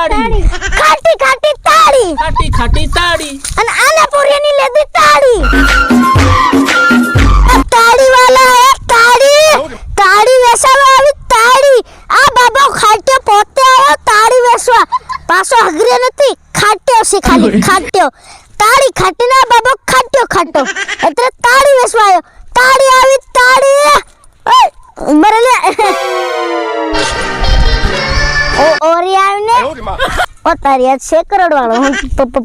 તાળી ખાટી ખાટી તાળી ખાટી ખાટી તાળી અને આને પૂરીની લેદી તાળી તાળી વાલા એ તાળી વેસવા આવી તાળી આ બાબો ખાટ્યો પોતે આવ્યો તાળી વેસવા પાછો હગરે નથી ખાટ્યો છે ખાલી ખાટ્યો તાળી ખાટીના બાબો ખાટ્યો એટલે તાળી વેસવા આવ્યો તાળી આવી તાળી ઓય બરલે ઓરી આવને ઓ તારી આ 6 કરોડ વાળો હું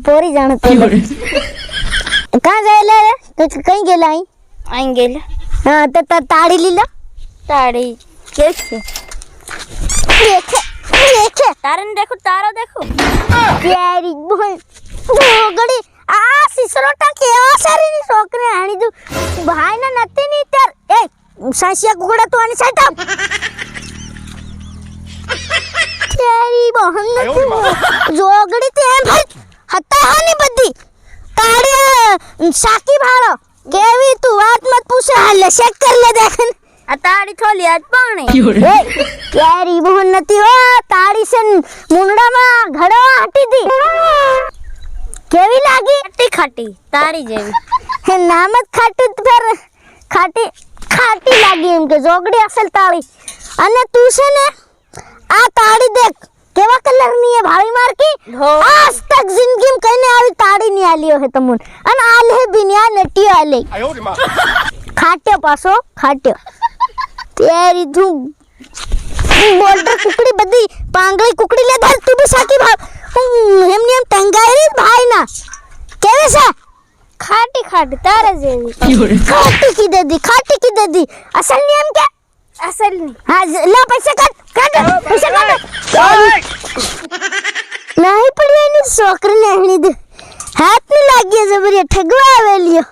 પોરી જાણતો કहाँ जायला रे कहीं गेला आई गेला हां तो ताड़ी लीला ताड़ी देखे तारन देखो तारा देखो प्यारी बोल गड़ी आ सिसरोटा केवा सारी ની છોકરી આણી દુ ભાઈ ના નતી ની તાર એ સાસિયા કુકડા તો આની સાઈડ પ્યારી બહન જોગડી તે ભાઈ હતા હાની બધી ताड़ी साकी भाड़ो केवी तू बात मत पूछे हाल चेक कर ले देखन आ ताड़ी थोली आज पानी प्यारी बहन नती हो ताड़ी से मुंडा में घड़ो हटी थी केवी लागी खट्टी खट्टी ताड़ी जेवी नामत खाटी फिर खाटी खाटी लागी इनके जोगड़ी असल ताड़ी अने तू से ने आ ताड़ी देख केवा कलर ની હે ભાવી માર કી આજ તક જિંદગી में કઈને આવી તાળી ની આલ્યો હે તમુન અન આલે બિનિયા નટી આલે આયો રે માં ખાટ્યો પાસો ખાટ્યો તેરી તું બોલ્ડર કુકડી બધી પાંગળી કુકડી લે ધર તું બી સાકી ભાવ એમની એમ ટંગાઈ રે ભાઈ ના કેવે છે ખાટી ખાટી તારે જેવી ખાટી કી દેદી અસલ નિયમ કે असल नहीं हाँ ला पैसे कट पैसे कट नहीं पड़ी नहीं सोकर नहीं दे हाथ में लागी जबरी ठगवा आवेलियो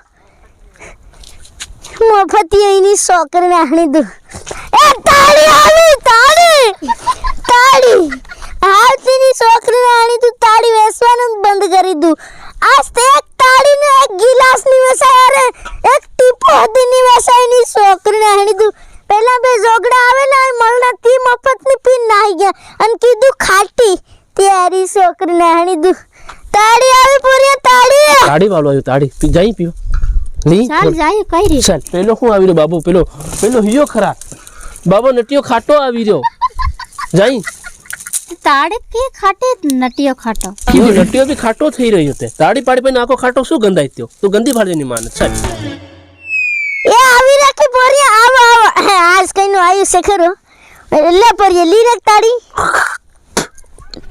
मोफती नहीं सोकर नहीं दे ए ताड़ी आवी ताड़ी हाथ नहीं सोकर नहीं दू ताड़ी वेसवान बंद करी दू आज ते एक ताड़ी ने एक गिलास नहीं वैसा रे एक टीपो हदी नहीं वैसा नहीं सोकर नहीं दू पहला बे जोगड़ा आवेला मळना ती मफत ની પીન નાહી ગયા અન કીધું ખાટી તેરી છોકરી નાહણી દુ તાળી આવી પૂરી તાળી વાળો આવ્યો તાળી પી જાઈ પીઓ ની ચાલ જાય કઈ રે ચાલ પેલો હું આવી રહ્યો બાબુ પેલો હિયો ખરા બાબો નટિયો ખાટો આવી રહ્યો જાઈ તાળે કે ખાટે નટિયો ખાટો યો નટિયો બી ખાટો થઈ રહ્યો તે તાળી પાડી પે નાખો ખાટો શું ગંધાઈ ત્યો તું ગંદી ભાડે ની માને ચાલ એ આવી રાખી પોરી આવો આજ કઈનો આયુ છે ખરો લે પોરી લી રાખ તાળી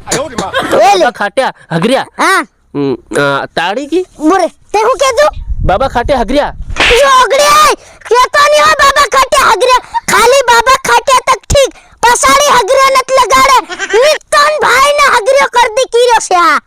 આયો રે માં એ લે ખાટ્યા હગરિયા હા તાળી કી બોરે તે હું કીધું બાબા ખાટે હગરિયા જોગડી કેતો ની હો બાબા ખાટે હગરિયા ખાલી બાબા ખાટે તક ઠીક પસાડી હગરિયા નત લગાડે નિતન ભાઈ ને હગરિયો કર દી કીરો છે આ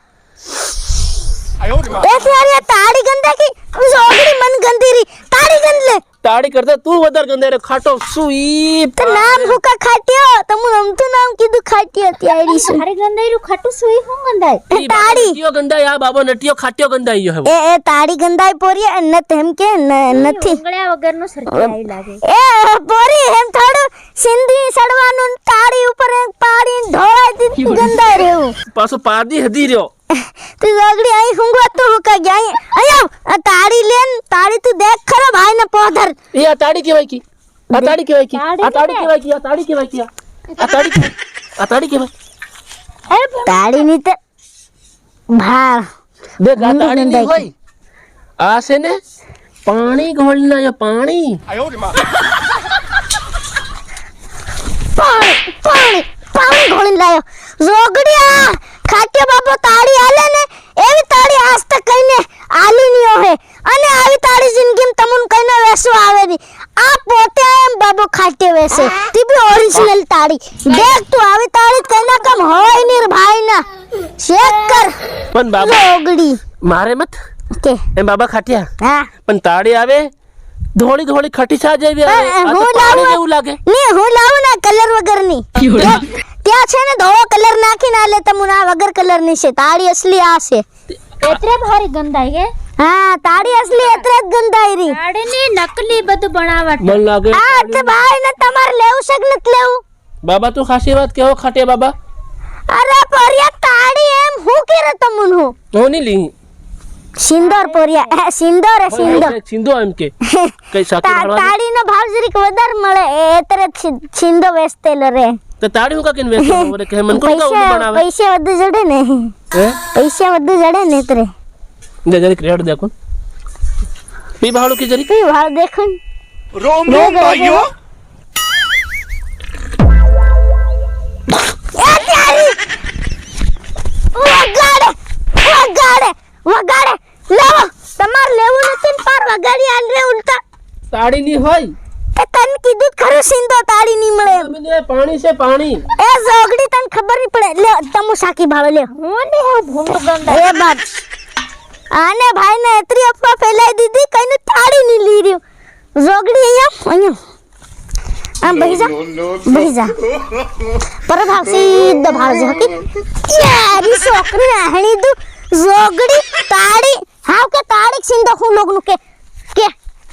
આયો રે માં એ તારી તાળી ગંદા કી જોગડી મન ગંદી રી તાળી ગંદ લે તાળી કરતા તું વધારે ગંદા રે ખાટો સુઈ તો નામ હુકા ખાટ્યો તમુ નમતું નામ કીધું ખાટ્યો ત્યારી સુ અરે ગંદાઈરું ખાટું સુઈ હું ગંદાઈ તાળી નટિયો ગંદાઈ આ બાબો નટિયો ખાટ્યો ગંદાઈ હે એ તાળી ગંદાઈ પોરી ન તેમ કે નથી ઉંગળ્યા વગરનો સરકાઈ લાગે એ પોરી એમ થોડું સિંધી સડવાનું તાળી ઉપર પાડી ઢોળાઈ દીધું ગંદાઈ રેવું પાછો પાડી હદી રહ્યો તું જોગડી આઈ હુંગવા તો હુકા ગયા આયો આ તાળી લેન તાળી તું દેખ ખરો ભાઈ ને પોધર એ આ તાળી કેવાય કી આ તાળી કેવાય કી આ તાળી કેવાય કી આ તાળી કેવાય કી આ તાળી કેવાય અરે તાળી ની તે ભાર દેખ આ તાળી ની હોય આ છે ને પાણી ઘોળના યા પાણી આયો રે માં પાણી ઘોળી લાયો જોગડિયા ખાટ્યો બાબો તાળી આલે ને એવી તાળી આજ તક કઈને આલી ની હે અને આવી તાળી જિંદગીમાં તમુન કઈને વેસો આવે ની આ પોતે એમ બાબો ખાટ્યો વેસે તી બી ઓરિજિનલ તાળી દેખ તું આવી તાળી કઈના કમ હોય ની રે ભાઈ ના ચેક કર પણ બાબા જોગડી મારે મત કે એમ બાબા ખાટ્યા હા પણ તાળી આવે ધોળી ધોળી ખટી છા જેવી આવે આ તો પાણી જેવું લાગે ની હું લાવું ના કલર વગર ની ત્યાં છે ને ધોળો કલર નાખીને આલે તમુના વગર કલર ની છે તાળી અસલી આ છે એત્રે ભારી ગંધાઈ કે હા તાળી અસલી એત્રે જ ગંધાઈ રી તાળી ની નકલી બધું બનાવટ મન લાગે આ તે ભાઈ ને તમારે લેવું છે કે નત લેવું બાબા તું ખાસી વાત કેવો ખાટે બાબા અરે પોરિયા सिंदूर तो मुन हो होनी ली सिंदूर पोरिया सिंदूर सिंधो एम के कई साकी भाड़वा ताड़ी नो भाव जरीक वदर मळे एतरे सिंदो वेचतेलो रे तो ताड़ी हुका किन वेच बोले के मन को का बनावे पैसे वद जडे ने पैसे वद जडे ने तरे दे जरी क्रेड देखो पी भाड़ो की जरी पी भाव देखन रोम रोम भाइयों वगाड़े लाવો તમાર લેવું નથી પાર વગાડી આલ રે ઉલટા ताड़ी नहीं होई એ તન કીધું ખરું સિંધો તાળી ની મળે मैंने पानी से पानी એ જોગડી તન ખબર ની પડે લે તમુ સાકી ભાળો લે હોને હે ભૂંડ ગંડા એ બાપ આને ભાઈ ને એતરી અફવા ફેલાઈ દીધી કઈને તાળી ની લી રહ્યો જોગડી અહીંયા આ બહીજા પર ભાગ સીધો ભાળ જે હકી યારી છોકરી આહણી દુ જોગડી તાળી હાવ કે તાળી સિંધો હું લોગનું કે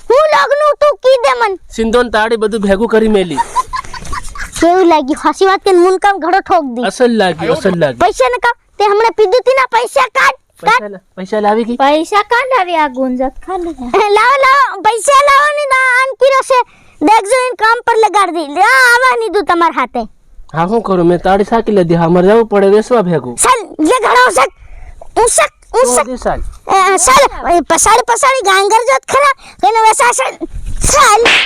હું લોગનું તું કી દે મન सिंधोन ताड़ी बदु भेगू करी मेली કેવું લાગ્યું હાસી વાત કે મુન કામ ઘડો ઠોક દી असल लागी પૈસા ન કા તે હમણે પીધું તી ના પૈસા કાઢ पैसा लावी की પૈસા કાઢ આવી આ ગુંજત ખાલી લાવો પૈસા લાવો ને દાન કીરો છે દેખજો इन काम पर लगा दी લે આવા ની દુ તમાર હાથે हाँ हूँ करूँ मैं ताड़ी साकी ले दी हमर जाऊ पड़े वेसवा भेगू चल ये घड़ा उसक साल चल पसाड़ी गांगर जोत खरा केनो वैसा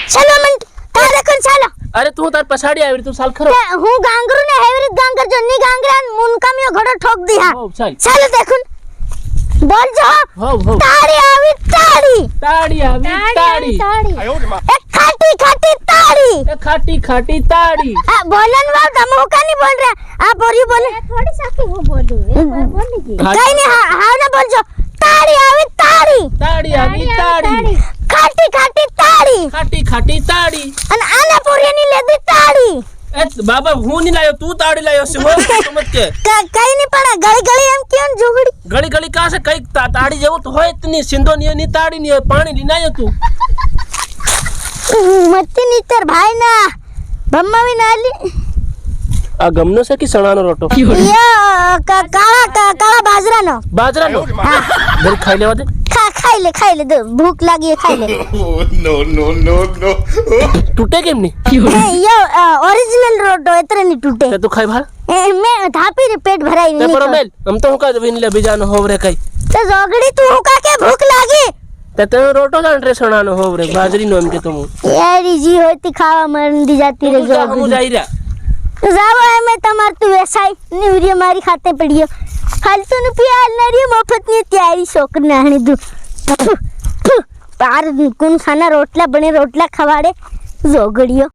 चलो मन तारे कोन चलो अरे तू तार पछाड़ी आवी तू साल खरो હું ગાંગરુ ને હેવરી ગાંગર જો ની ગાંગરા મુન કામ્યો ઘડો ઠોક દી હા हो चल ચાલો देखुन बोल जो हो ताड़ी आवी ताड़ी ताड़ी आवी ताड़ी एक खाटी खाटी ताड़ी खाटी खाटी ताड़ी आ बोलन वाव तुम होका नहीं बोल रहे आ बोली बोले थोड़ी साकी हो बोलू एक बार बोलने की कहीं नहीं हां ना बोल जो ताड़ी आवी ताड़ी ताड़ी आवी ताड़ी खाटी खाटी ताड़ी खाटी खाटी ताड़ी अन आना पूरी नहीं लेदी ताड़ी ए बाबा हूं नहीं लायो तू ताड़ी लायो से हो समझ के कहीं नहीं पड़ा गली गली हम क्यों जुगड़ी गली गली कहां से कई ताड़ी जेव तो होय इतनी सिंधो नहीं ताड़ी नहीं पानी लीनायो तू मत्ती नीतर भाई ना बम्मा भी नाली आ गमनो से कि सणानो रोटो ये काला बाजरा नो घर खाई लेवा दे खाई ले दो भूख लगी है खाई ले नो नो नो नो टूटे केम नहीं ये ओरिजिनल रोटो इतने नहीं टूटे ते तू खाई भाल मैं थापी रे पेट भराई ते नहीं पर मेल हम तो का विन ले बिजानो होवरे कई तो जोगड़ी तू का के भूख लगी ते रोटो जान रे सणानो होवरे बाजरी नो हम के तुम यारी जी होती खावा मरंदी जाती रे हम जोगड़ी जाई रा जावा है मैं तमार तू वैसाई निवरी मारी खाते पड़ियो फालतू न पियाल नरी मफत ની તૈયારી છોકર નાહણી દુ પાર કોણ ખાના રોટલા બને રોટલા ખવાડે જોગડીયો